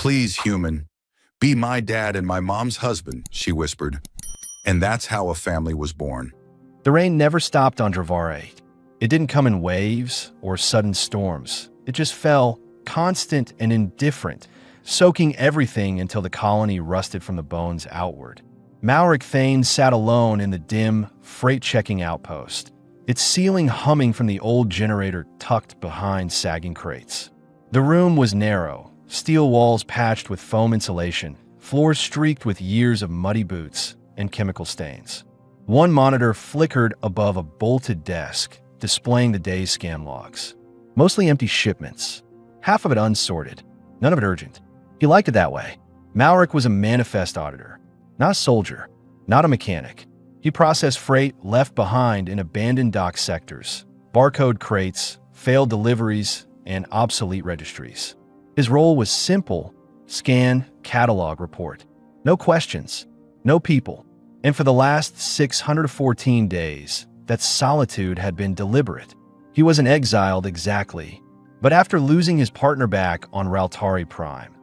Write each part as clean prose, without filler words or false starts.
Please, human, be my dad and my mom's husband, she whispered. And that's how a family was born. The rain never stopped on Drevara 8. It didn't come in waves or sudden storms. It just fell, constant and indifferent, soaking everything until the colony rusted from the bones outward. Malric Thane sat alone in the dim, freight-checking outpost, its ceiling humming from the old generator tucked behind sagging crates. The room was narrow, steel walls patched with foam insulation, floors streaked with years of muddy boots and chemical stains. One monitor flickered above a bolted desk, displaying the day's scan logs. Mostly empty shipments, half of it unsorted, none of it urgent. He liked it that way. Malric was a manifest auditor, not a soldier, not a mechanic. He processed freight left behind in abandoned dock sectors, barcode crates, failed deliveries, and obsolete registries. His role was simple: scan, catalog, report. No questions, no people. And for the last 614 days, that solitude had been deliberate. He wasn't exiled exactly, but after losing his partner back on Raltari Prime,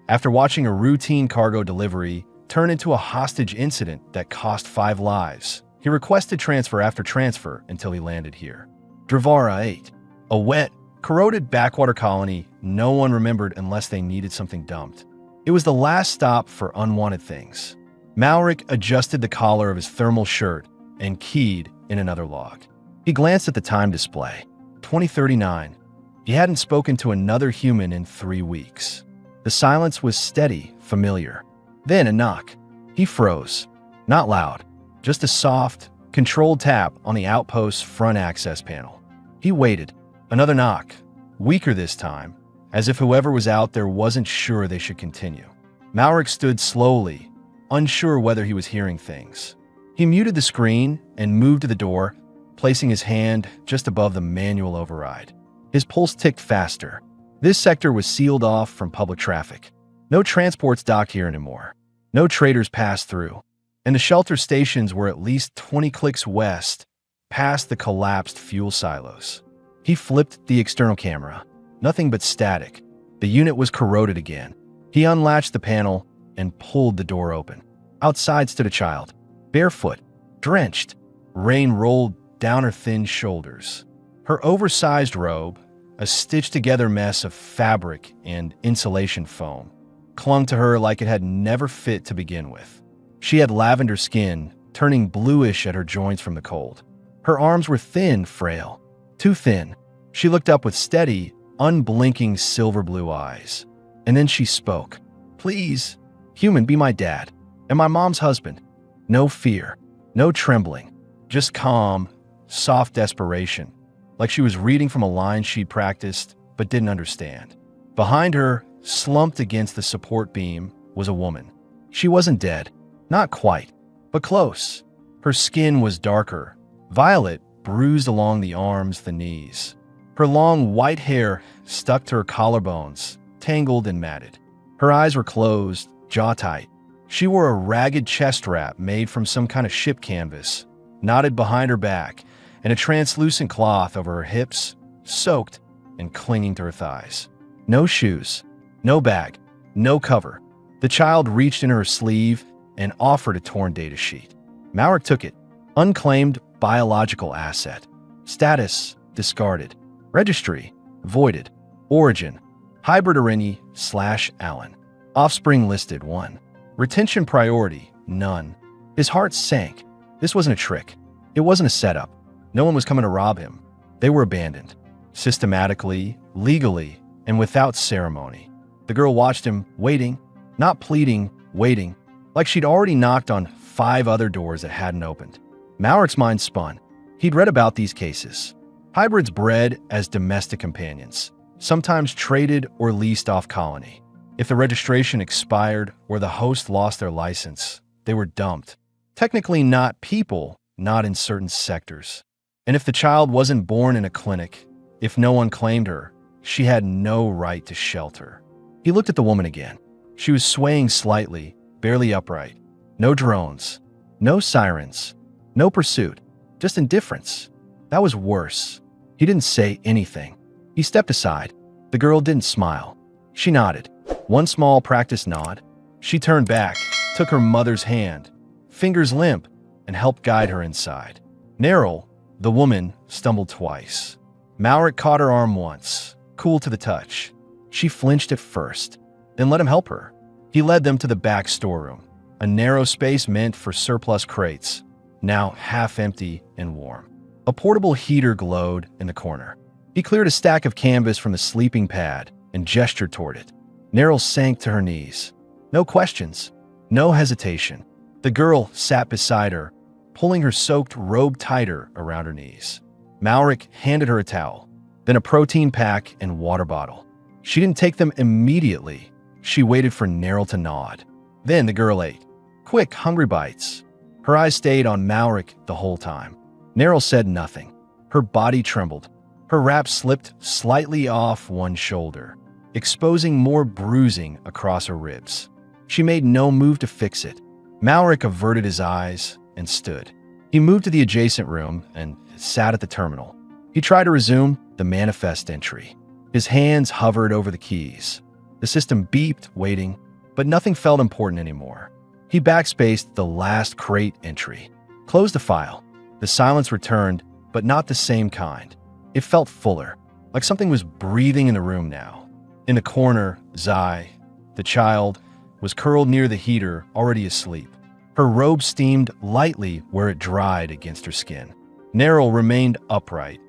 after watching a routine cargo delivery turn into a hostage incident that cost 5 lives, he requested transfer after transfer until he landed here. Drevara 8, a wet, corroded backwater colony no one remembered unless they needed something dumped. It was the last stop for unwanted things. Malric adjusted the collar of his thermal shirt and keyed in another log. He glanced at the time display. 2039. He hadn't spoken to another human in 3 weeks. The silence was steady, familiar. Then a knock. He froze. Not loud, just a soft, controlled tap on the outpost's front access panel. He waited. Another knock, weaker this time, as if whoever was out there wasn't sure they should continue. Malric stood slowly, unsure whether he was hearing things. He muted the screen and moved to the door, placing his hand just above the manual override. His pulse ticked faster. This sector was sealed off from public traffic. No transports docked here anymore. No traders passed through. And the shelter stations were at least 20 clicks west, past the collapsed fuel silos. He flipped the external camera. Nothing but static. The unit was corroded again. He unlatched the panel and pulled the door open. Outside stood a child, barefoot, drenched. Rain rolled down her thin shoulders. Her oversized robe, a stitched-together mess of fabric and insulation foam, clung to her like it had never fit to begin with. She had lavender skin, turning bluish at her joints from the cold. Her arms were thin, frail. Too thin. She looked up with steady, unblinking silver blue eyes. And then she spoke. "Please, human, be my dad, and my mom's husband." No fear, no trembling, just calm, soft desperation, like she was reading from a line she'd practiced but didn't understand. Behind her, slumped against the support beam, was a woman. She wasn't dead, not quite, but close. Her skin was darker, violet, bruised along the arms, the knees. Her long white hair stuck to her collarbones, tangled and matted. Her eyes were closed, jaw tight. She wore a ragged chest wrap made from some kind of ship canvas, knotted behind her back, and a translucent cloth over her hips, soaked and clinging to her thighs. No shoes, no bag, no cover. The child reached in her sleeve and offered a torn data sheet. Malric took it. Unclaimed biological asset. Status, discarded. Registry, voided. Origin, hybrid Arini/Allen. Offspring listed, 1. Retention priority, none. His heart sank. This wasn't a trick. It wasn't a setup. No one was coming to rob him. They were abandoned. Systematically, legally, and without ceremony. The girl watched him, waiting, not pleading, waiting, like she'd already knocked on 5 other doors that hadn't opened. Malric's mind spun. He'd read about these cases. Hybrids bred as domestic companions, sometimes traded or leased off colony. If the registration expired or the host lost their license, they were dumped. Technically not people, not in certain sectors. And if the child wasn't born in a clinic, if no one claimed her, she had no right to shelter. He looked at the woman again. She was swaying slightly, barely upright. No drones, no sirens, no pursuit, just indifference. That was worse. He didn't say anything. He stepped aside. The girl didn't smile. She nodded. One small practice nod. She turned back, took her mother's hand, fingers limp, and helped guide her inside. Narral, the woman, stumbled twice. Malric caught her arm once, cool to the touch. She flinched at first, then let him help her. He led them to the back storeroom, a narrow space meant for surplus crates, now half empty and warm. A portable heater glowed in the corner. He cleared a stack of canvas from the sleeping pad and gestured toward it. Narral sank to her knees. No questions, no hesitation. The girl sat beside her, pulling her soaked robe tighter around her knees. Malric handed her a towel, then a protein pack and water bottle. She didn't take them immediately. She waited for Narral to nod. Then the girl ate. Quick, hungry bites. Her eyes stayed on Malric the whole time. Narral said nothing. Her body trembled. Her wrap slipped slightly off one shoulder, exposing more bruising across her ribs. She made no move to fix it. Malric averted his eyes and stood. He moved to the adjacent room and sat at the terminal. He tried to resume the manifest entry. His hands hovered over the keys. The system beeped, waiting, but nothing felt important anymore. He backspaced the last crate entry. Closed the file. The silence returned, but not the same kind. It felt fuller, like something was breathing in the room now. In the corner, Zai, the child, was curled near the heater, already asleep. Her robe steamed lightly where it dried against her skin. Narral remained upright,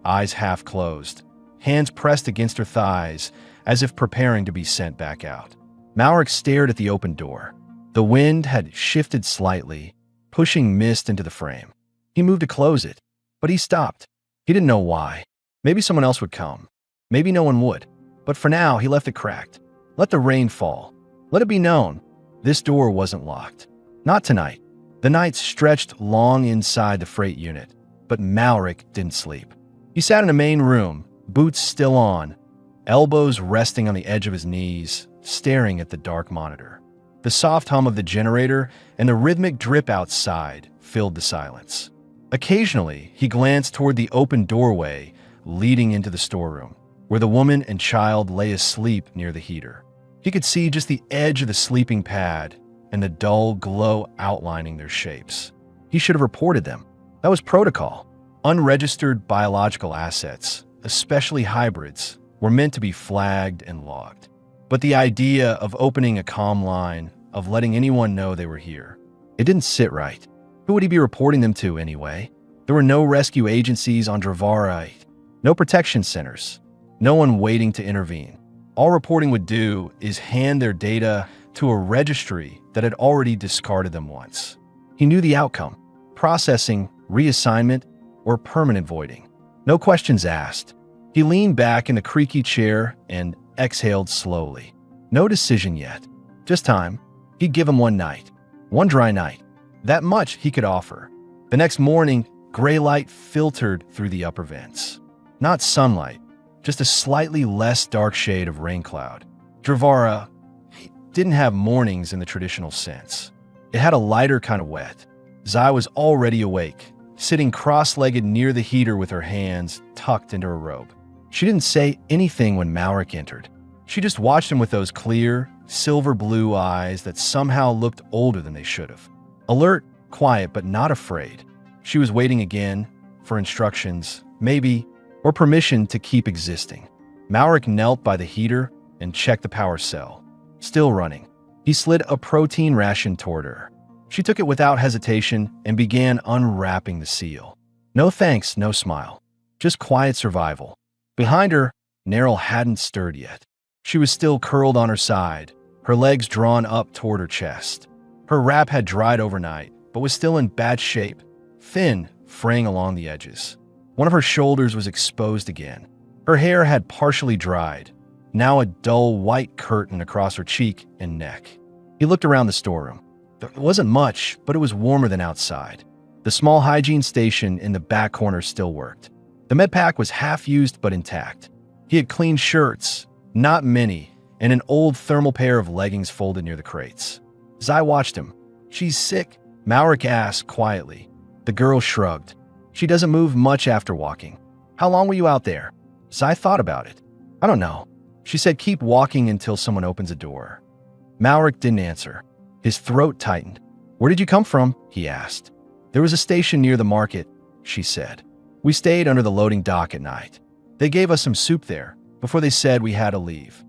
eyes half closed, hands pressed against her thighs as if preparing to be sent back out. Malric stared at the open door. The wind had shifted slightly, pushing mist into the frame. He moved to close it, but he stopped. He didn't know why. Maybe someone else would come. Maybe no one would. But for now, he left it cracked. Let the rain fall. Let it be known. This door wasn't locked. Not tonight. The night stretched long inside the freight unit, but Malric didn't sleep. He sat in a main room, boots still on, elbows resting on the edge of his knees, staring at the dark monitor. The soft hum of the generator and the rhythmic drip outside filled the silence. Occasionally, he glanced toward the open doorway leading into the storeroom, where the woman and child lay asleep near the heater. He could see just the edge of the sleeping pad and the dull glow outlining their shapes. He should have reported them. That was protocol. Unregistered biological assets, especially hybrids, were meant to be flagged and logged. But the idea of opening a comm line, of letting anyone know they were here, it didn't sit right. Who would he be reporting them to anyway? There were no rescue agencies on Dravara, no protection centers, no one waiting to intervene. All reporting would do is hand their data to a registry that had already discarded them once. He knew the outcome: processing, reassignment, or permanent voiding. No questions asked. He leaned back in the creaky chair and exhaled slowly. No decision yet. Just time. He'd give him one night. One dry night. That much he could offer. The next morning, gray light filtered through the upper vents. Not sunlight, just a slightly less dark shade of rain cloud. Dravara didn't have mornings in the traditional sense. It had a lighter kind of wet. Zai was already awake, sitting cross-legged near the heater with her hands tucked into her robe. She didn't say anything when Malric entered. She just watched him with those clear, silver blue eyes that somehow looked older than they should have. Alert, quiet, but not afraid. She was waiting again for instructions, maybe, or permission to keep existing. Malric knelt by the heater and checked the power cell. Still running. He slid a protein ration toward her. She took it without hesitation and began unwrapping the seal. No thanks, no smile. Just quiet survival. Behind her, Narral hadn't stirred yet. She was still curled on her side, her legs drawn up toward her chest. Her wrap had dried overnight, but was still in bad shape, thin, fraying along the edges. One of her shoulders was exposed again. Her hair had partially dried, now a dull white curtain across her cheek and neck. He looked around the storeroom. There wasn't much, but it was warmer than outside. The small hygiene station in the back corner still worked. The med pack was half used but intact. He had clean shirts, not many, and an old thermal pair of leggings folded near the crates. Zai watched him. "She's sick," Malric asked quietly. The girl shrugged. "She doesn't move much after walking." "How long were you out there?" Zai thought about it. "I don't know. She said, "Keep walking until someone opens a door." Malric didn't answer. His throat tightened. "Where did you come from?" he asked. "There was a station near the market," she said. "We stayed under the loading dock at night. They gave us some soup there before they said we had to leave."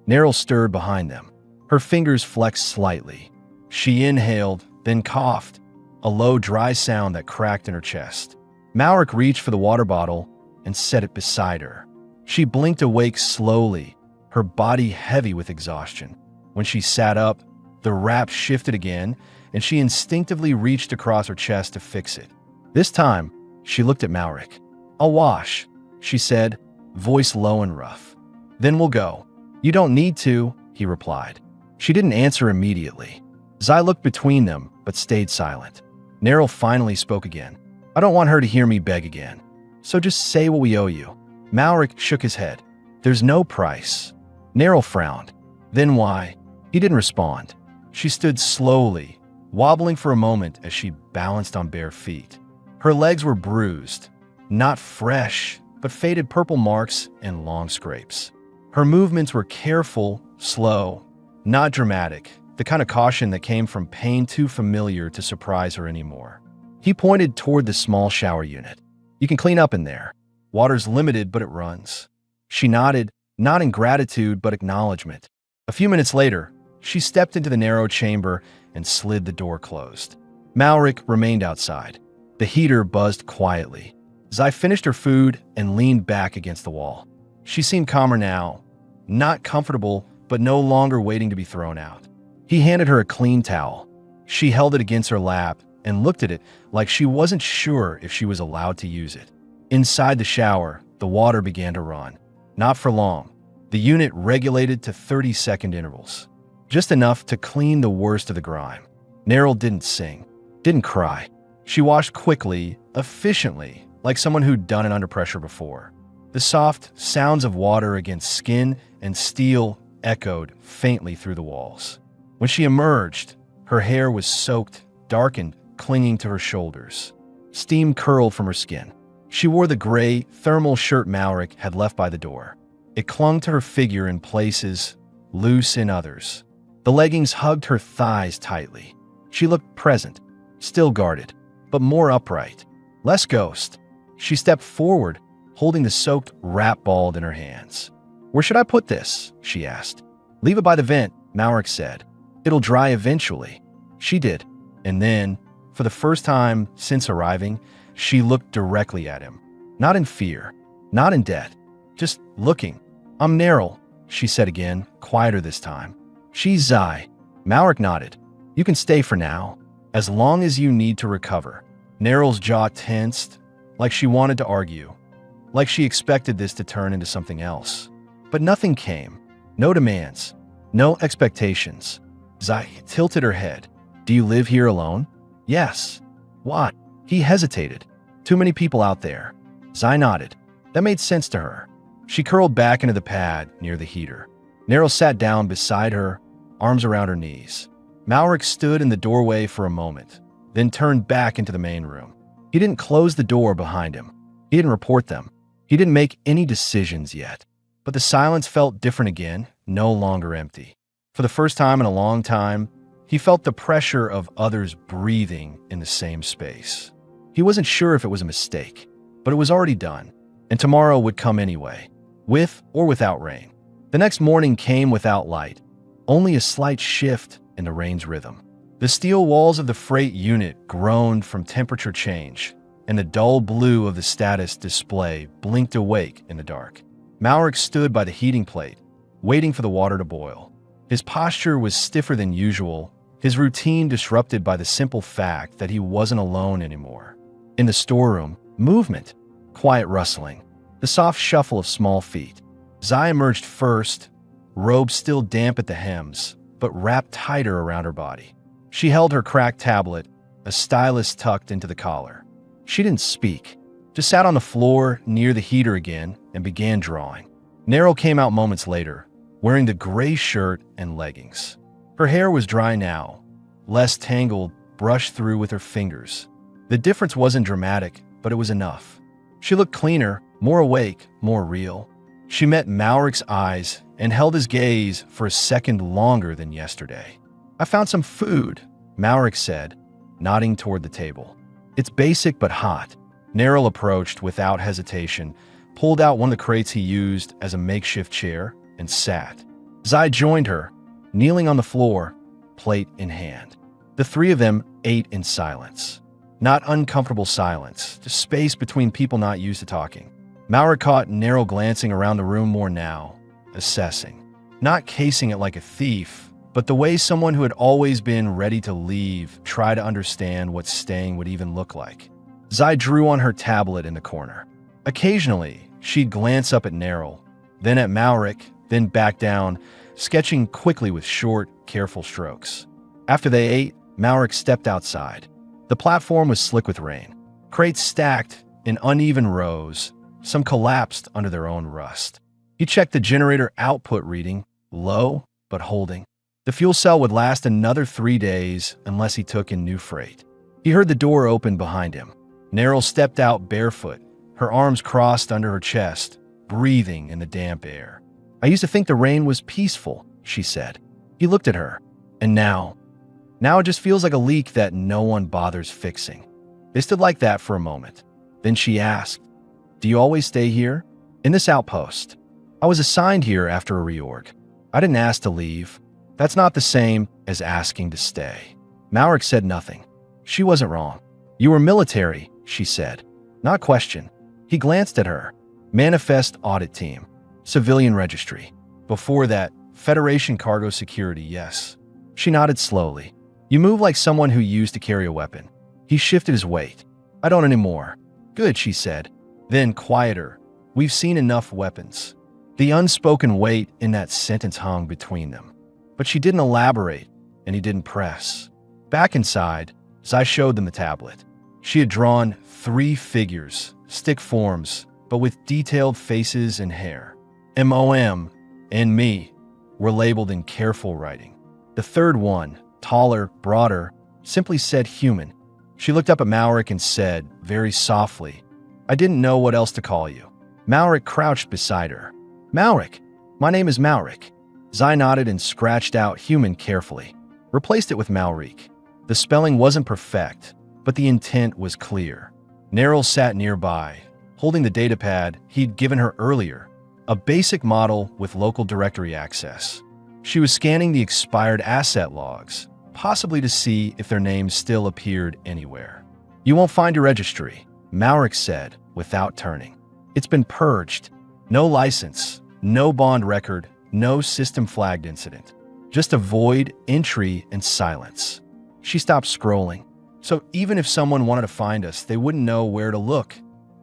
Neryl stirred behind them. Her fingers flexed slightly. She inhaled, then coughed, a low, dry sound that cracked in her chest. Malric reached for the water bottle and set it beside her. She blinked awake slowly, her body heavy with exhaustion. When she sat up, the wrap shifted again, and she instinctively reached across her chest to fix it. This time, she looked at Malric. "I'll wash," she said, voice low and rough. "Then we'll go." "You don't need to," he replied. She didn't answer immediately. Zai looked between them, but stayed silent. Neryl finally spoke again. "I don't want her to hear me beg again, so just say what we owe you." Malric shook his head. "There's no price." Neryl frowned. "Then why?" He didn't respond. She stood slowly, wobbling for a moment as she balanced on bare feet. Her legs were bruised, not fresh, but faded purple marks and long scrapes. Her movements were careful, slow, not dramatic, the kind of caution that came from pain too familiar to surprise her anymore. He pointed toward the small shower unit. "You can clean up in there. Water's limited, but it runs." She nodded, not in gratitude, but acknowledgement. A few minutes later, she stepped into the narrow chamber and slid the door closed. Malric remained outside. The heater buzzed quietly. Zai finished her food and leaned back against the wall. She seemed calmer now, not comfortable, but no longer waiting to be thrown out. He handed her a clean towel. She held it against her lap and looked at it like she wasn't sure if she was allowed to use it. Inside the shower, the water began to run. Not for long. The unit regulated to 30-second intervals. Just enough to clean the worst of the grime. Neryl didn't sing, didn't cry. She washed quickly, efficiently, like someone who'd done it under pressure before. The soft sounds of water against skin and steel echoed faintly through the walls. When she emerged, her hair was soaked, darkened, clinging to her shoulders. Steam curled from her skin. She wore the gray, thermal shirt Malric had left by the door. It clung to her figure in places, loose in others. The leggings hugged her thighs tightly. She looked present, still guarded, but more upright. Less ghost. She stepped forward, holding the soaked wrap ball in her hands. "Where should I put this?" she asked. "Leave it by the vent," Malric said. "It'll dry eventually." She did. And then, for the first time since arriving, she looked directly at him. Not in fear, not in debt, just looking. "I'm Neryl," she said again, quieter this time. "She's Zai." Malric nodded. "You can stay for now, as long as you need to recover." Neryl's jaw tensed, like she wanted to argue, like she expected this to turn into something else. But nothing came. No demands, no expectations. Zai tilted her head. "Do you live here alone?" "Yes." "Why?" He hesitated. "Too many people out there." Zai nodded. That made sense to her. She curled back into the pad near the heater. Neryl sat down beside her, arms around her knees. Malric stood in the doorway for a moment, then turned back into the main room. He didn't close the door behind him. He didn't report them. He didn't make any decisions yet. But the silence felt different again, no longer empty. For the first time in a long time, he felt the pressure of others breathing in the same space. He wasn't sure if it was a mistake, but it was already done, and tomorrow would come anyway, with or without rain. The next morning came without light, only a slight shift in the rain's rhythm. The steel walls of the freight unit groaned from temperature change, and the dull blue of the status display blinked awake in the dark. Malric stood by the heating plate, waiting for the water to boil. His posture was stiffer than usual, his routine disrupted by the simple fact that he wasn't alone anymore. In the storeroom, movement, quiet rustling, the soft shuffle of small feet. Zai emerged first, robe still damp at the hems, but wrapped tighter around her body. She held her cracked tablet, a stylus tucked into the collar. She didn't speak, just sat on the floor near the heater again and began drawing. Neryl came out moments later, wearing the gray shirt and leggings. Her hair was dry now, less tangled, brushed through with her fingers. The difference wasn't dramatic, but it was enough. She looked cleaner, more awake, more real. She met Malric's eyes and held his gaze for a second longer than yesterday. "I found some food," Malric said, nodding toward the table. "It's basic but hot." Neryl approached without hesitation, pulled out one of the crates he used as a makeshift chair, and sat. Zai joined her, kneeling on the floor, plate in hand. The three of them ate in silence. Not uncomfortable silence, just space between people not used to talking. Malric caught Neryl glancing around the room more now, assessing. Not casing it like a thief, but the way someone who had always been ready to leave tried to understand what staying would even look like. Zai drew on her tablet in the corner. Occasionally, she'd glance up at Neryl, then at Malric, then back down, sketching quickly with short, careful strokes. After they ate, Malric stepped outside. The platform was slick with rain. Crates stacked in uneven rows, some collapsed under their own rust. He checked the generator output reading, low but holding. The fuel cell would last another 3 days unless he took in new freight. He heard the door open behind him. Neryl stepped out barefoot, her arms crossed under her chest, breathing in the damp air. "I used to think the rain was peaceful," she said. He looked at her. "And now it just feels like a leak that no one bothers fixing." They stood like that for a moment. Then she asked, "Do you always stay here?" "In this outpost. I was assigned here after a reorg. I didn't ask to leave. That's not the same as asking to stay." Malric said nothing. She wasn't wrong. "You were military," she said. Not question. He glanced at her. "Manifest audit team. Civilian registry. Before that, Federation cargo security, yes." She nodded slowly. "You move like someone who used to carry a weapon." He shifted his weight. "I don't anymore." "Good," she said. Then, quieter, "We've seen enough weapons." The unspoken weight in that sentence hung between them. But she didn't elaborate, and he didn't press. Back inside, Zai showed them the tablet. She had drawn 3 figures, stick forms, but with detailed faces and hair. MOM and me were labeled in careful writing. The third one, taller, broader, simply said human. She looked up at Malric and said, very softly, "I didn't know what else to call you." Malric crouched beside her. "Malric, my name is Malric." Zai nodded and scratched out human carefully. Replaced it with Malric. The spelling wasn't perfect, but the intent was clear. Neryl sat nearby, holding the datapad he'd given her earlier, a basic model with local directory access. She was scanning the expired asset logs, possibly to see if their names still appeared anywhere. "You won't find your registry," Malric said, without turning. "It's been purged. No license, no bond record, no system-flagged incident. Just a void, entry, and silence." She stopped scrolling. "So even if someone wanted to find us, they wouldn't know where to look.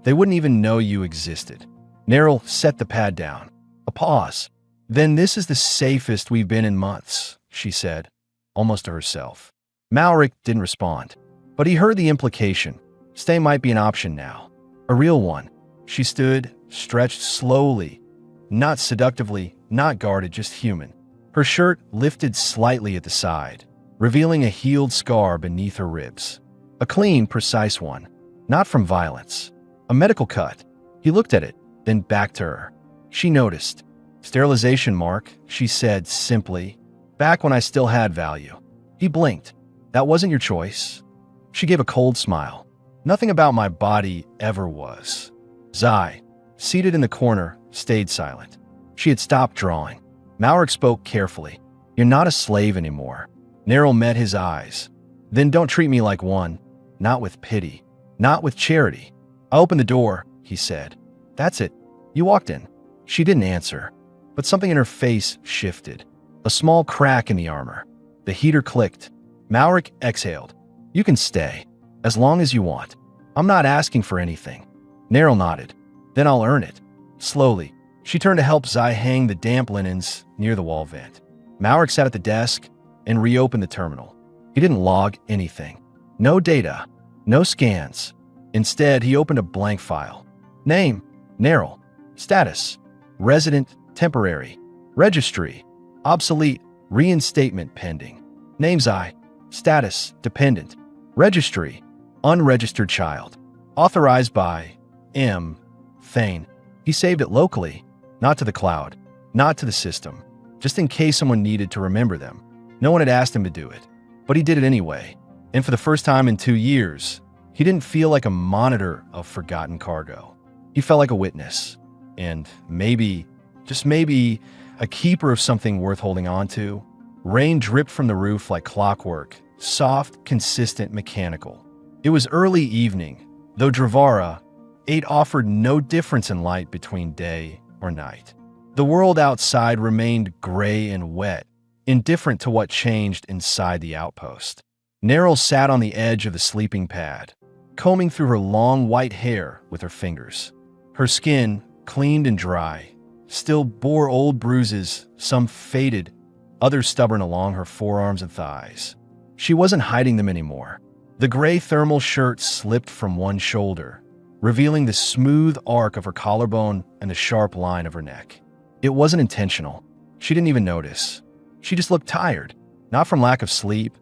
They wouldn't even know you existed." Neryl set the pad down. A pause. "Then this is the safest we've been in months," she said, almost to herself. Malric didn't respond, but he heard the implication. Stay might be an option now. A real one. She stood, stretched slowly, not seductively, not guarded, just human. Her shirt lifted slightly at the side, revealing a healed scar beneath her ribs. A clean, precise one, not from violence. A medical cut. He looked at it, then back to her. She noticed. "Sterilization mark," she said simply. "Back when I still had value." He blinked. "That wasn't your choice." She gave a cold smile. "Nothing about my body ever was." Zai, seated in the corner, stayed silent. She had stopped drawing. Malric spoke carefully. "You're not a slave anymore." Neryl met his eyes. "Then don't treat me like one. Not with pity. Not with charity." "I opened the door," he said. "That's it. You walked in." She didn't answer, but something in her face shifted. A small crack in the armor. The heater clicked. Malric exhaled. "You can stay, as long as you want. I'm not asking for anything." Neryl nodded. "Then I'll earn it." Slowly, she turned to help Zai hang the damp linens near the wall vent. Malric sat at the desk and reopened the terminal. He didn't log anything. No data. No scans. Instead, he opened a blank file. Name, Neryl. Status, resident, temporary. Registry, obsolete, reinstatement pending. Name Zai. Status, dependent. Registry, unregistered child. Authorized by M. Thane. He saved it locally. Not to the cloud, not to the system, just in case someone needed to remember them. No one had asked him to do it, but he did it anyway. And for the first time in 2 years, he didn't feel like a monitor of forgotten cargo. He felt like a witness, and maybe, just maybe, a keeper of something worth holding on to. Rain dripped from the roof like clockwork, soft, consistent, mechanical. It was early evening, though Dravara 8 offered no difference in light between day or night. The world outside remained gray and wet, indifferent to what changed inside the outpost. Neryl sat on the edge of the sleeping pad, combing through her long white hair with her fingers. Her skin, cleaned and dry, still bore old bruises, some faded, others stubborn along her forearms and thighs. She wasn't hiding them anymore. The gray thermal shirt slipped from one shoulder, revealing the smooth arc of her collarbone and the sharp line of her neck. It wasn't intentional. She didn't even notice. She just looked tired, not from lack of sleep,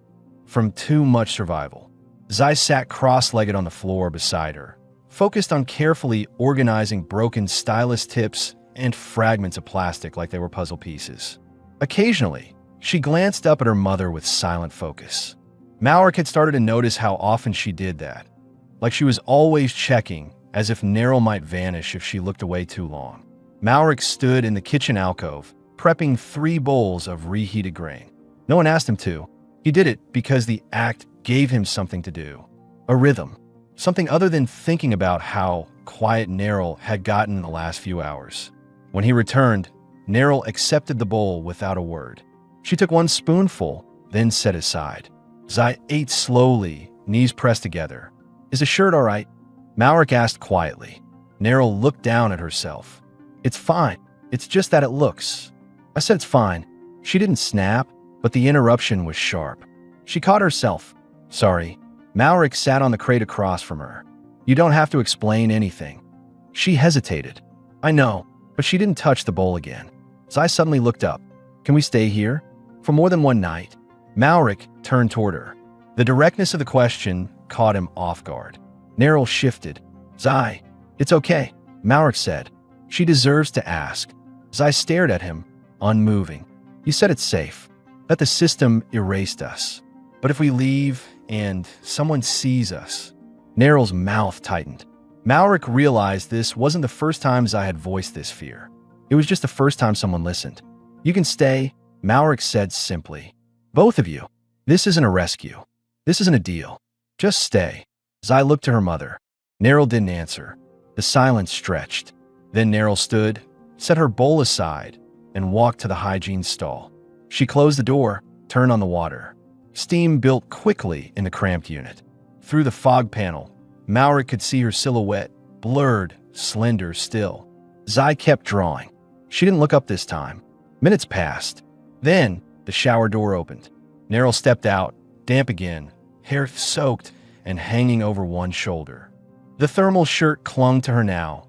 from too much survival. Zai sat cross-legged on the floor beside her, focused on carefully organizing broken stylus tips and fragments of plastic like they were puzzle pieces. Occasionally, she glanced up at her mother with silent focus. Malric had started to notice how often she did that, like she was always checking, as if Neryl might vanish if she looked away too long. Malric stood in the kitchen alcove, prepping 3 bowls of reheated grain. No one asked him to. He did it because the act gave him something to do. A rhythm. Something other than thinking about how quiet Neryl had gotten in the last few hours. When he returned, Neryl accepted the bowl without a word. She took 1 spoonful, then set it aside. Zai ate slowly, knees pressed together. "Is the shirt all right?" Malric asked quietly. Neryl looked down at herself. "It's fine. It's just that it looks." I said it's fine. She didn't snap, but the interruption was sharp. She caught herself. "Sorry." Malric sat on the crate across from her. "You don't have to explain anything." She hesitated. "I know," but she didn't touch the bowl again. Zai suddenly looked up. "Can we stay here? For more than one night?" Malric turned toward her. The directness of the question caught him off guard. Neryl shifted. "Zai, it's okay," Malric said. "She deserves to ask." Zai stared at him, unmoving. "You said it's safe, that the system erased us. But if we leave and someone sees us..." Neryl's mouth tightened. Malric realized this wasn't the first time Zai had voiced this fear. It was just the first time someone listened. "You can stay," Malric said simply. "Both of you. This isn't a rescue. This isn't a deal. Just stay." Zai looked to her mother. Neryl didn't answer. The silence stretched. Then Neryl stood, set her bowl aside, and walked to the hygiene stall. She closed the door, turned on the water. Steam built quickly in the cramped unit. Through the fog panel, Malric could see her silhouette, blurred, slender still. Zai kept drawing. She didn't look up this time. Minutes passed. Then, the shower door opened. Neryl stepped out, damp again, hair soaked and hanging over one shoulder. The thermal shirt clung to her now,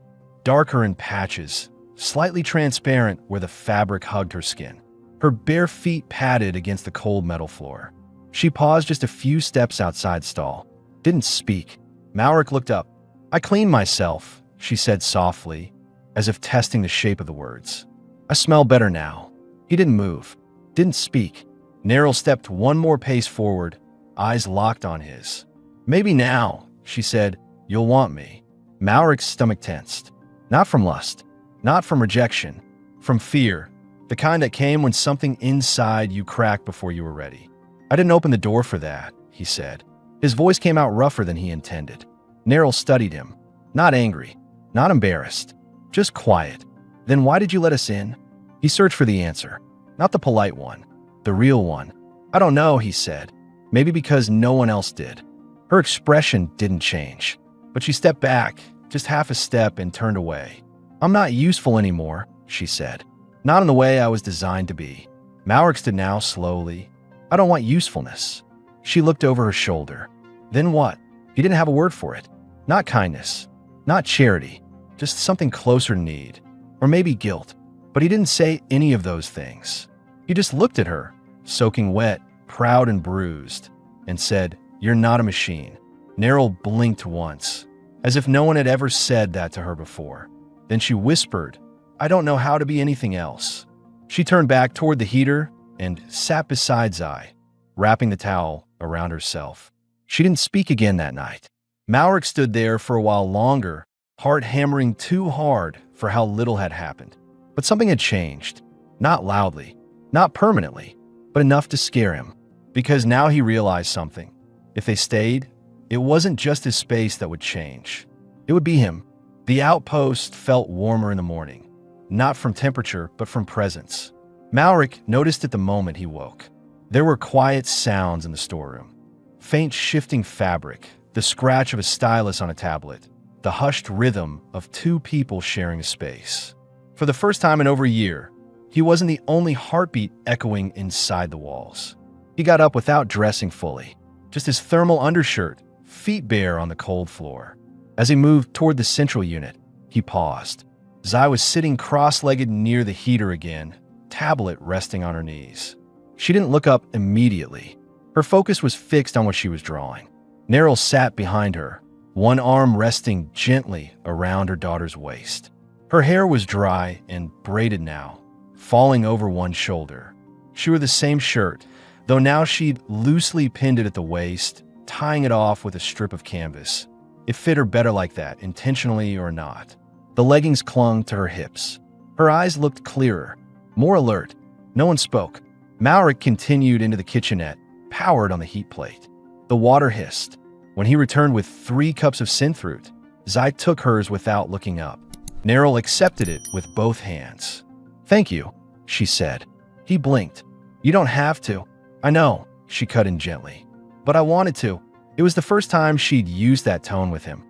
darker in patches, slightly transparent where the fabric hugged her skin. Her bare feet padded against the cold metal floor. She paused just a few steps outside stall. Didn't speak. Malric looked up. "I cleaned myself," she said softly, as if testing the shape of the words. "I smell better now." He didn't move. Didn't speak. Neryl stepped 1 more pace forward, eyes locked on his. "Maybe now," she said, "you'll want me." Malric's stomach tensed. Not from lust. Not from rejection. From fear. The kind that came when something inside you cracked before you were ready. "I didn't open the door for that," he said. His voice came out rougher than he intended. Neryl studied him. Not angry. Not embarrassed. Just quiet. "Then why did you let us in?" He searched for the answer. Not the polite one. The real one. "I don't know," he said. Maybe because no one else did. Her expression didn't change. But she stepped back, just half a step, and turned away. "I'm not useful anymore," she said. "Not in the way I was designed to be." Malric stood now slowly. "I don't want usefulness." She looked over her shoulder. Then what? He didn't have a word for it. Not kindness. Not charity. Just something closer to need. Or maybe guilt. But he didn't say any of those things. He just looked at her, soaking wet, proud and bruised, and said, "You're not a machine." Neryl blinked once, as if no one had ever said that to her before. Then she whispered, I don't know how to be anything else. She turned back toward the heater and sat beside Zai, wrapping the towel around herself. She didn't speak again that night. Malric stood there for a while longer, heart hammering too hard for how little had happened. But something had changed. Not loudly, not permanently, but enough to scare him. Because now he realized something. If they stayed, it wasn't just his space that would change. It would be him. The outpost felt warmer in the morning. Not from temperature, but from presence. Malric noticed it the moment he woke. There were quiet sounds in the storeroom. Faint shifting fabric, the scratch of a stylus on a tablet, the hushed rhythm of two people sharing a space. For the first time in over a year, he wasn't the only heartbeat echoing inside the walls. He got up without dressing fully, just his thermal undershirt, feet bare on the cold floor. As he moved toward the central unit, he paused. Zai was sitting cross-legged near the heater again, tablet resting on her knees. She didn't look up immediately. Her focus was fixed on what she was drawing. Neryl sat behind her, one arm resting gently around her daughter's waist. Her hair was dry and braided now, falling over one shoulder. She wore the same shirt, though now she'd loosely pinned it at the waist, tying it off with a strip of canvas. It fit her better like that, intentionally or not. The leggings clung to her hips. Her eyes looked clearer, more alert. No one spoke. Malric continued into the kitchenette, powered on the heat plate. The water hissed. When he returned with 3 cups of synthroot, Zai took hers without looking up. Neryl accepted it with both hands. "Thank you," she said. He blinked. "You don't have to." "I know," she cut in gently. "But I wanted to." It was the first time she'd used that tone with him.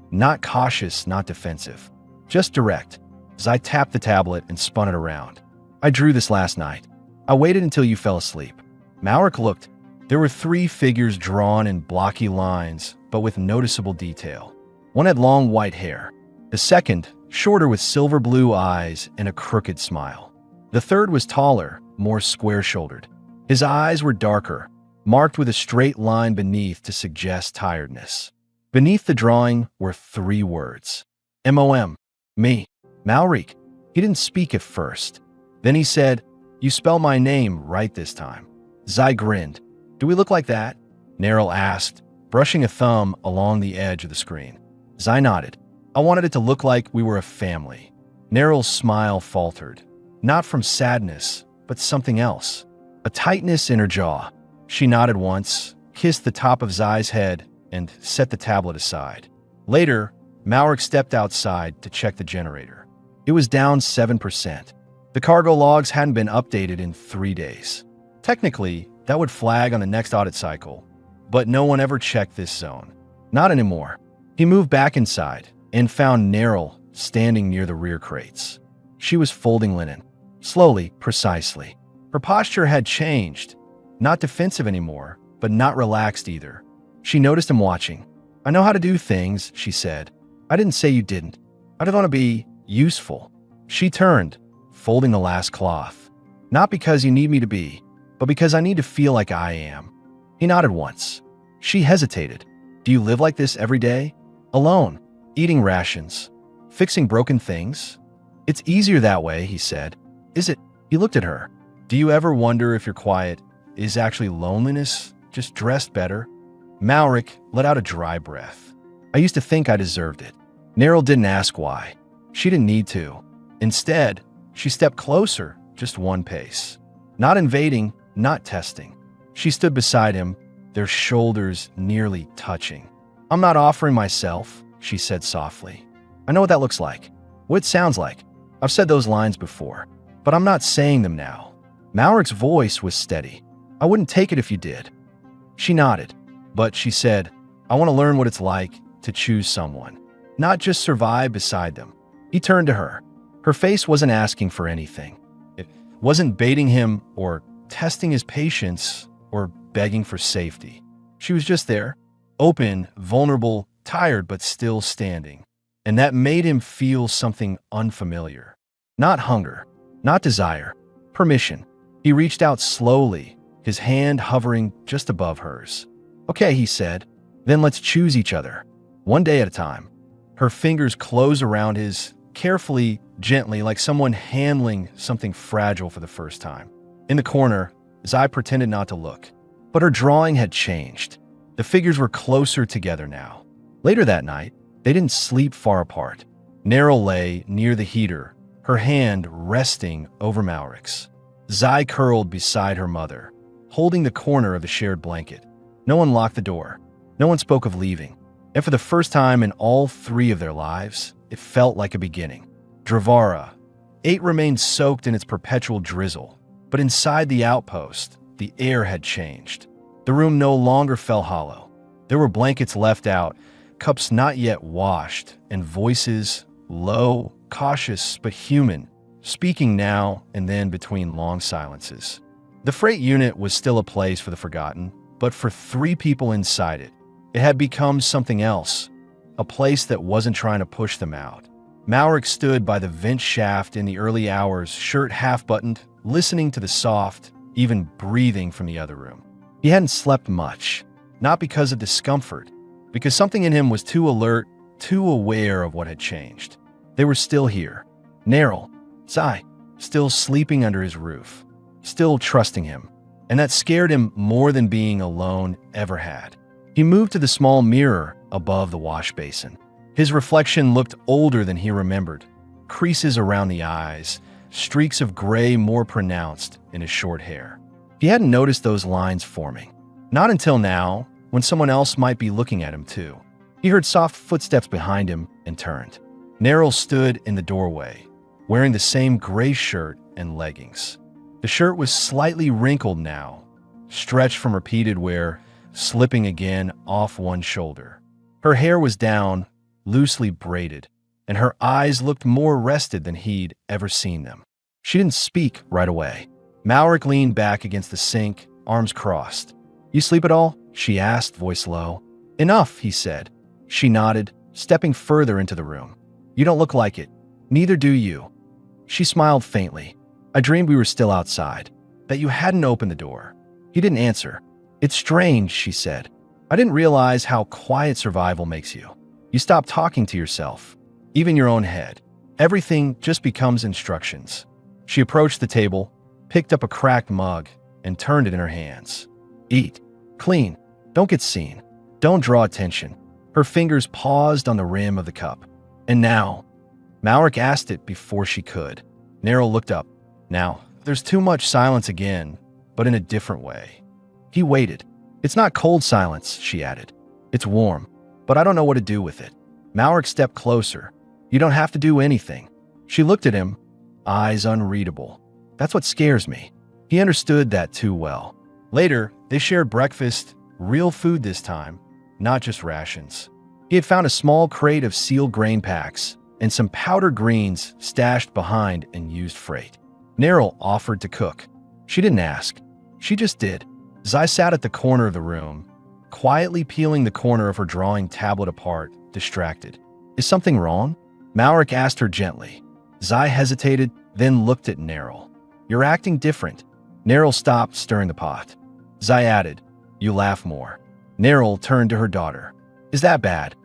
Not cautious, not defensive. Just direct. Zai tapped the tablet and spun it around. "I drew this last night. I waited until you fell asleep." Malric looked. There were 3 figures drawn in blocky lines, but with noticeable detail. One had long white hair. The second, shorter with silver blue eyes and a crooked smile. The third was taller, more square-shouldered. His eyes were darker, marked with a straight line beneath to suggest tiredness. Beneath the drawing were 3 words. M-O-M. Me. Malric. He didn't speak at first. Then he said, "You spell my name right this time." Zai grinned. "Do we look like that?" Neryl asked, brushing a thumb along the edge of the screen. Zai nodded. "I wanted it to look like we were a family." Neryl's smile faltered. Not from sadness, but something else. A tightness in her jaw. She nodded once, kissed the top of Zai's head, and set the tablet aside. Later, Malric stepped outside to check the generator. It was down 7%. The cargo logs hadn't been updated in 3 days. Technically, that would flag on the next audit cycle, but no one ever checked this zone. Not anymore. He moved back inside and found Neryl standing near the rear crates. She was folding linen. Slowly, precisely. Her posture had changed. Not defensive anymore, but not relaxed either. She noticed him watching. "I know how to do things," she said. "I didn't say you didn't. I just want to be useful." She turned, folding the last cloth. "Not because you need me to be, but because I need to feel like I am." He nodded once. She hesitated. "Do you live like this every day? Alone? Eating rations? Fixing broken things?" "It's easier that way," he said. "Is it?" He looked at her. "Do you ever wonder if your quiet is actually loneliness, just dressed better?" Malric let out a dry breath. "I used to think I deserved it." Neryl didn't ask why. She didn't need to. Instead, she stepped closer, just one pace. Not invading, not testing. She stood beside him, their shoulders nearly touching. "I'm not offering myself," she said softly. "I know what that looks like, what it sounds like. I've said those lines before, but I'm not saying them now." Malric's voice was steady. "I wouldn't take it if you did." She nodded, but she said, "I want to learn what it's like to choose someone, not just survive beside them." He turned to her. Her face wasn't asking for anything. It wasn't baiting him or testing his patience or begging for safety. She was just there, open, vulnerable, tired, but still standing. And that made him feel something unfamiliar. Not hunger, not desire, permission. He reached out slowly, his hand hovering just above hers. "Okay," he said, "then let's choose each other, one day at a time." Her fingers closed around his, carefully, gently, like someone handling something fragile for the first time. In the corner, Zai pretended not to look, but her drawing had changed. The figures were closer together now. Later that night, they didn't sleep far apart. Neryl lay near the heater, her hand resting over Malric's. Zai curled beside her mother, holding the corner of the shared blanket. No one locked the door. No one spoke of leaving. And for the first time in all 3 of their lives, it felt like a beginning. Dravara. 8 remained soaked in its perpetual drizzle, but inside the outpost, the air had changed. The room no longer felt hollow. There were blankets left out, cups not yet washed, and voices, low, cautious, but human, speaking now and then between long silences. The freight unit was still a place for the forgotten, but for 3 people inside it, it had become something else, a place that wasn't trying to push them out. Malric stood by the vent shaft in the early hours, shirt half-buttoned, listening to the soft, even breathing from the other room. He hadn't slept much, not because of discomfort, because something in him was too alert, too aware of what had changed. They were still here. Neryl, Zai, still sleeping under his roof, still trusting him, and that scared him more than being alone ever had. He moved to the small mirror above the wash basin. His reflection looked older than he remembered, creases around the eyes, streaks of gray more pronounced in his short hair. He hadn't noticed those lines forming. Not until now, when someone else might be looking at him too. He heard soft footsteps behind him and turned. Neryl stood in the doorway, wearing the same gray shirt and leggings. The shirt was slightly wrinkled now, stretched from repeated wear, slipping again off one shoulder. Her hair was down, loosely braided, and her eyes looked more rested than he'd ever seen them. She didn't speak right away. Malric leaned back against the sink, arms crossed. "You sleep at all?" she asked, voice low. "Enough," he said. She nodded, stepping further into the room. "You don't look like it. Neither do you." She smiled faintly. "I dreamed we were still outside, that you hadn't opened the door." He didn't answer. "It's strange," she said. "I didn't realize how quiet survival makes you. You stop talking to yourself, even your own head. Everything just becomes instructions." She approached the table, picked up a cracked mug, and turned it in her hands. "Eat. Clean. Don't get seen. Don't draw attention." Her fingers paused on the rim of the cup. "And now?" Malric asked it before she could. Neryl looked up. "Now, there's too much silence again, but in a different way." He waited. "It's not cold silence," she added. "It's warm, but I don't know what to do with it." Malric stepped closer. "You don't have to do anything." She looked at him, eyes unreadable. "That's what scares me." He understood that too well. Later, they shared breakfast, real food this time, not just rations. He had found a small crate of sealed grain packs and some powdered greens stashed behind and used freight. Neryl offered to cook. She didn't ask. She just did. Zai sat at the corner of the room, quietly peeling the corner of her drawing tablet apart, distracted. "Is something wrong?" Malric asked her gently. Zai hesitated, then looked at Neryl. "You're acting different." Neryl stopped stirring the pot. Zai added, "You laugh more." Neryl turned to her daughter. "Is that bad?"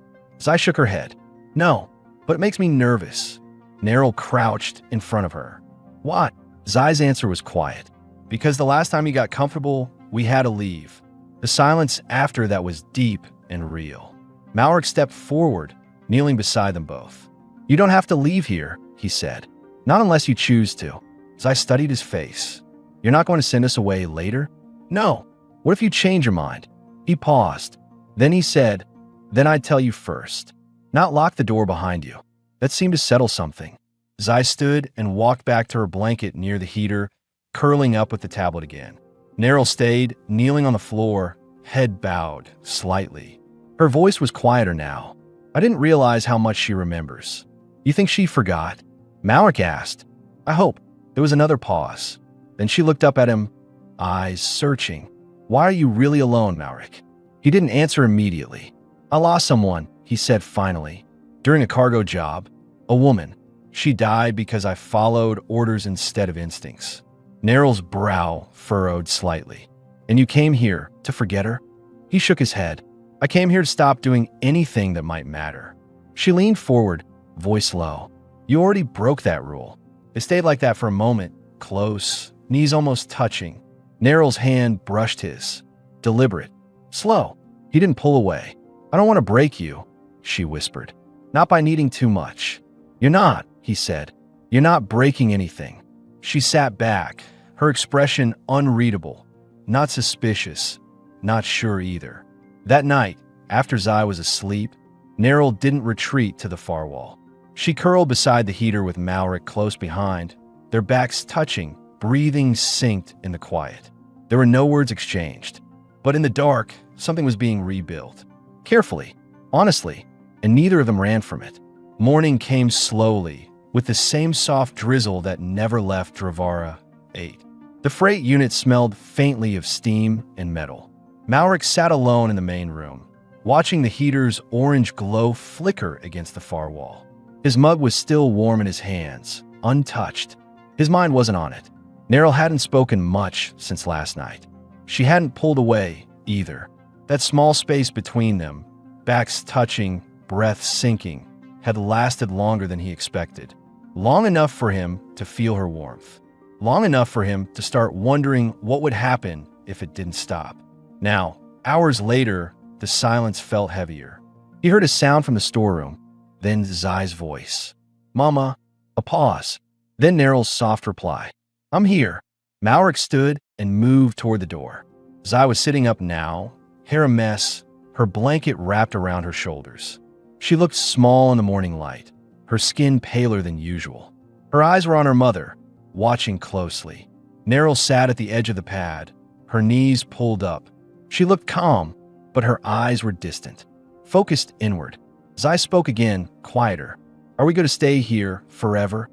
Zai shook her head. "No, but it makes me nervous." Neryl crouched in front of her. "What?" Zai's answer was quiet. "Because the last time you got comfortable, we had to leave." The silence after that was deep and real. Malric stepped forward, kneeling beside them both. "You don't have to leave here," he said. "Not unless you choose to." Zai studied his face. "You're not going to send us away later?" "No." "What if you change your mind?" He paused. Then he said, "Then I'd tell you first. Not lock the door behind you." That seemed to settle something. Zai stood and walked back to her blanket near the heater, curling up with the tablet again. Neryl stayed, kneeling on the floor, head bowed, slightly. Her voice was quieter now. "I didn't realize how much she remembers." "You think she forgot?" Malric asked. "I hope." There was another pause. Then she looked up at him, eyes searching. "Why are you really alone, Malric?" He didn't answer immediately. "I lost someone," he said finally, "during a cargo job. A woman. She died because I followed orders instead of instincts." Neryl's brow furrowed slightly. "And you came here to forget her?" He shook his head. "I came here to stop doing anything that might matter." She leaned forward, voice low. You already broke that rule. They stayed like that for a moment, close, knees almost touching. Neryl's hand brushed his. Deliberate. Slow. He didn't pull away. I don't want to break you, she whispered. Not by needing too much. You're not, he said. You're not breaking anything. She sat back, her expression unreadable. Not suspicious. Not sure either. That night, after Zai was asleep, Neryl didn't retreat to the far wall. She curled beside the heater with Malric close behind, their backs touching, breathing synced in the quiet. There were no words exchanged. But in the dark, something was being rebuilt. Carefully, honestly, and neither of them ran from it. Morning came slowly, with the same soft drizzle that never left Dravara 8. The freight unit smelled faintly of steam and metal. Malric sat alone in the main room, watching the heater's orange glow flicker against the far wall. His mug was still warm in his hands, untouched. His mind wasn't on it. Neryl hadn't spoken much since last night. She hadn't pulled away, either. That small space between them, backs touching, breath sinking, had lasted longer than he expected. Long enough for him to feel her warmth. Long enough for him to start wondering what would happen if it didn't stop. Now, hours later, the silence felt heavier. He heard a sound from the storeroom, then Zai's voice. Mama. A pause. Then Neryl's soft reply. I'm here. Malric stood and moved toward the door. Zai was sitting up now, hair a mess, her blanket wrapped around her shoulders. She looked small in the morning light, her skin paler than usual. Her eyes were on her mother, watching closely. Neryl sat at the edge of the pad, her knees pulled up. She looked calm, but her eyes were distant, focused inward. Zai spoke again, quieter. Are we going to stay here forever?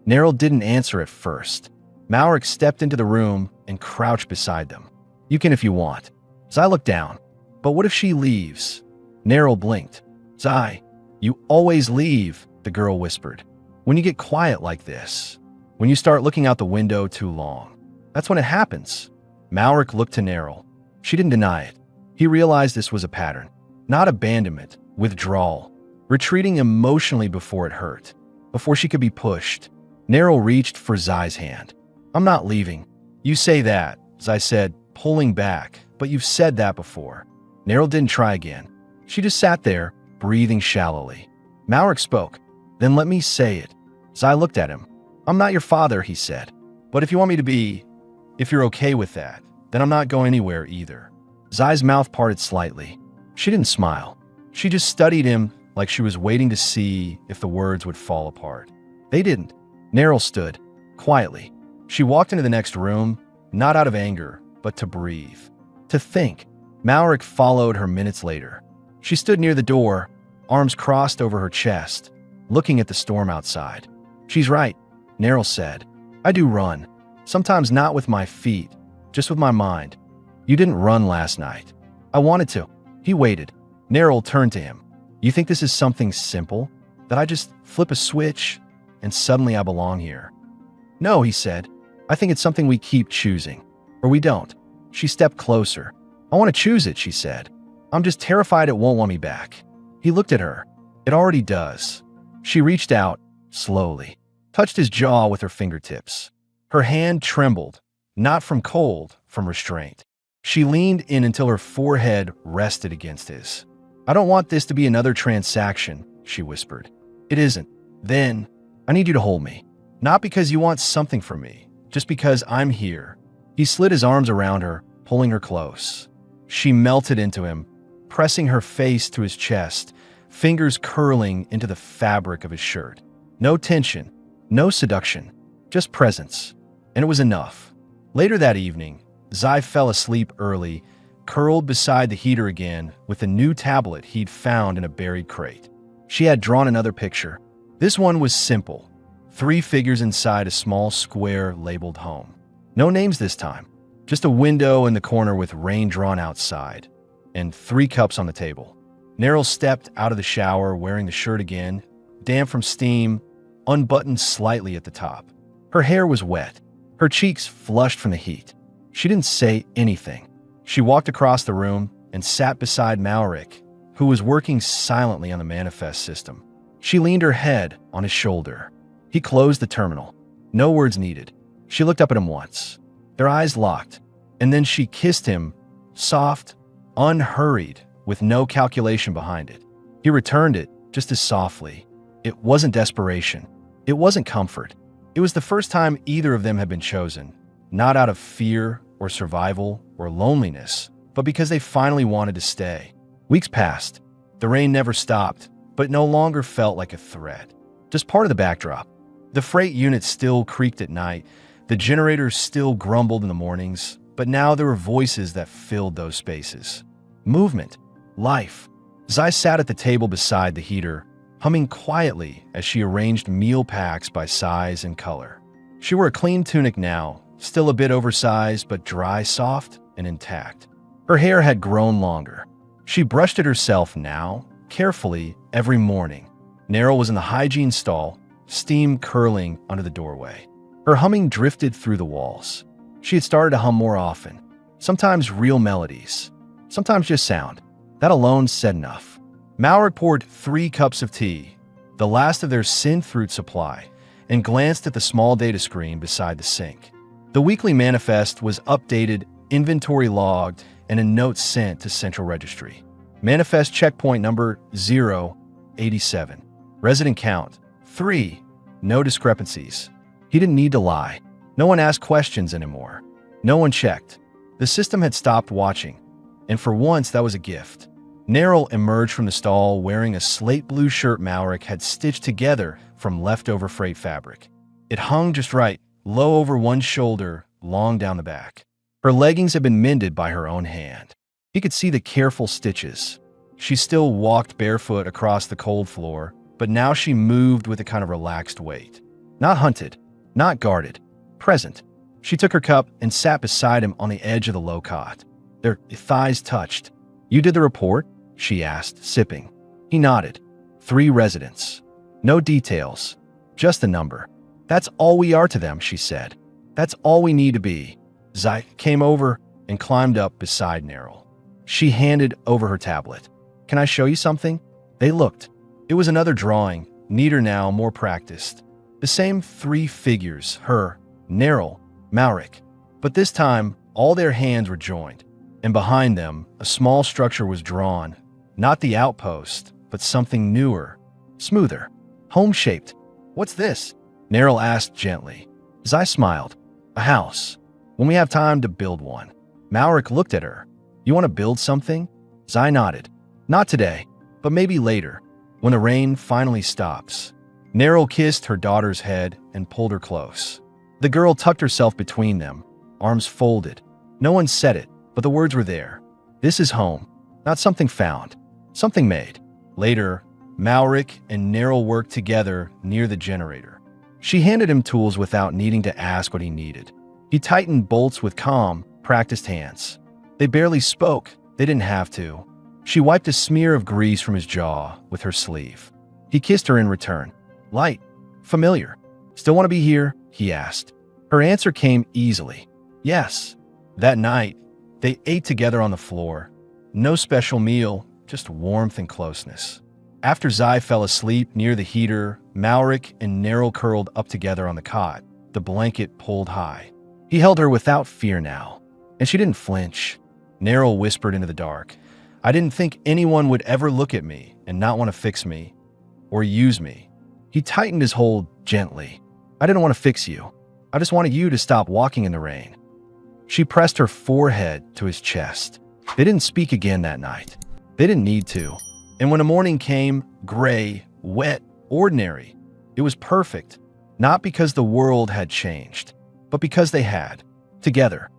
Neryl didn't answer at first. Malric stepped into the room and crouched beside them. You can if you want. Zai looked down. But what if she leaves? Neryl blinked. Zai, you always leave, the girl whispered. When you get quiet like this. When you start looking out the window too long. That's when it happens. Malric looked to Neryl. She didn't deny it. He realized this was a pattern. Not abandonment, withdrawal. Retreating emotionally before it hurt. Before she could be pushed. Neryl reached for Zai's hand. I'm not leaving. You say that, Zai said, pulling back, but you've said that before. Neryl didn't try again. She just sat there, breathing shallowly. Malric spoke. Then let me say it. Zai looked at him. I'm not your father, he said. But if you want me to be, if you're okay with that, then I'm not going anywhere either. Zai's mouth parted slightly. She didn't smile. She just studied him like she was waiting to see if the words would fall apart. They didn't. Neryl stood, quietly. She walked into the next room, not out of anger, but to breathe. To think. Malric followed her minutes later. She stood near the door, arms crossed over her chest, looking at the storm outside. She's right, Neryl said. I do run. Sometimes not with my feet, just with my mind. You didn't run last night. I wanted to. He waited. Neryl turned to him. You think this is something simple? That I just flip a switch and suddenly I belong here? No, he said. I think it's something we keep choosing. Or we don't. She stepped closer. I want to choose it, she said. I'm just terrified it won't want me back. He looked at her. It already does. She reached out, slowly, touched his jaw with her fingertips. Her hand trembled, not from cold, from restraint. She leaned in until her forehead rested against his. I don't want this to be another transaction, she whispered. It isn't. Then, I need you to hold me. Not because you want something from me, just because I'm here. He slid his arms around her, pulling her close. She melted into him, pressing her face to his chest, fingers curling into the fabric of his shirt. No tension, no seduction, just presence. And it was enough. Later that evening, Zai fell asleep early, curled beside the heater again with a new tablet he'd found in a buried crate. She had drawn another picture. This one was simple. 3 figures inside a small square labeled home. No names this time. Just a window in the corner with rain drawn outside. And 3 cups on the table. Neryl stepped out of the shower wearing the shirt again, damp from steam, unbuttoned slightly at the top. Her hair was wet. Her cheeks flushed from the heat. She didn't say anything. She walked across the room and sat beside Malric, who was working silently on the manifest system. She leaned her head on his shoulder. He closed the terminal. No words needed. She looked up at him once. Their eyes locked, and then she kissed him, soft, unhurried, with no calculation behind it. He returned it just as softly. It wasn't desperation. It wasn't comfort. It was the first time either of them had been chosen, not out of fear or survival or loneliness, but because they finally wanted to stay. Weeks passed. The rain never stopped, but it no longer felt like a threat. Just part of the backdrop. The freight unit still creaked at night. The generators still grumbled in the mornings, but now there were voices that filled those spaces. Movement. Life. Zai sat at the table beside the heater, humming quietly as she arranged meal packs by size and color. She wore a clean tunic now, still a bit oversized but dry, soft, and intact. Her hair had grown longer. She brushed it herself now, carefully, every morning. Neryl was in the hygiene stall, steam curling under the doorway. Her humming drifted through the walls. She had started to hum more often, sometimes real melodies, sometimes just sound. That alone said enough. Malric poured 3 cups of tea, the last of their synth fruit supply, and glanced at the small data screen beside the sink. The weekly manifest was updated, inventory logged, and a note sent to Central Registry. Manifest checkpoint number 087. Resident count 3. No discrepancies. He didn't need to lie. No one asked questions anymore. No one checked. The system had stopped watching, and for once that was a gift. Neryl emerged from the stall wearing a slate blue shirt Malric had stitched together from leftover freight fabric. It hung just right, low over one shoulder, long down the back. Her leggings had been mended by her own hand. He could see the careful stitches. She still walked barefoot across the cold floor, but now she moved with a kind of relaxed weight. Not hunted, not guarded, present. She took her cup and sat beside him on the edge of the low cot. Their thighs touched. "You did the report?" she asked, sipping. He nodded. 3 residents. No details, just a number. "That's all we are to them," she said. "That's all we need to be." Zai came over and climbed up beside Neryl. She handed over her tablet. "Can I show you something?" They looked. It was another drawing, neater now, more practiced. The same 3 figures, her, Neryl, Malric. But this time, all their hands were joined, and behind them, a small structure was drawn. Not the outpost, but something newer, smoother, home-shaped. "What's this?" Neryl asked gently. Zai smiled. "A house. When we have time to build one." Malric looked at her. "You want to build something?" Zai nodded. "Not today, but maybe later, when the rain finally stops." Neryl kissed her daughter's head and pulled her close. The girl tucked herself between them, arms folded. No one said it, but the words were there. This is home, not something found, something made. Later, Malric and Neryl worked together near the generator. She handed him tools without needing to ask what he needed. He tightened bolts with calm, practiced hands. They barely spoke. They didn't have to. She wiped a smear of grease from his jaw with her sleeve. He kissed her in return. Light. Familiar. "Still want to be here?" he asked. Her answer came easily. "Yes." That night, they ate together on the floor. No special meal, just warmth and closeness. After Zai fell asleep near the heater, Malric and Neryl curled up together on the cot, the blanket pulled high. He held her without fear now, and she didn't flinch. Neryl whispered into the dark, "I didn't think anyone would ever look at me and not want to fix me or use me." He tightened his hold gently. "I didn't want to fix you. I just wanted you to stop walking in the rain." She pressed her forehead to his chest. They didn't speak again that night. They didn't need to. And when the morning came, gray, wet, ordinary, it was perfect, not because the world had changed, but because they had, together.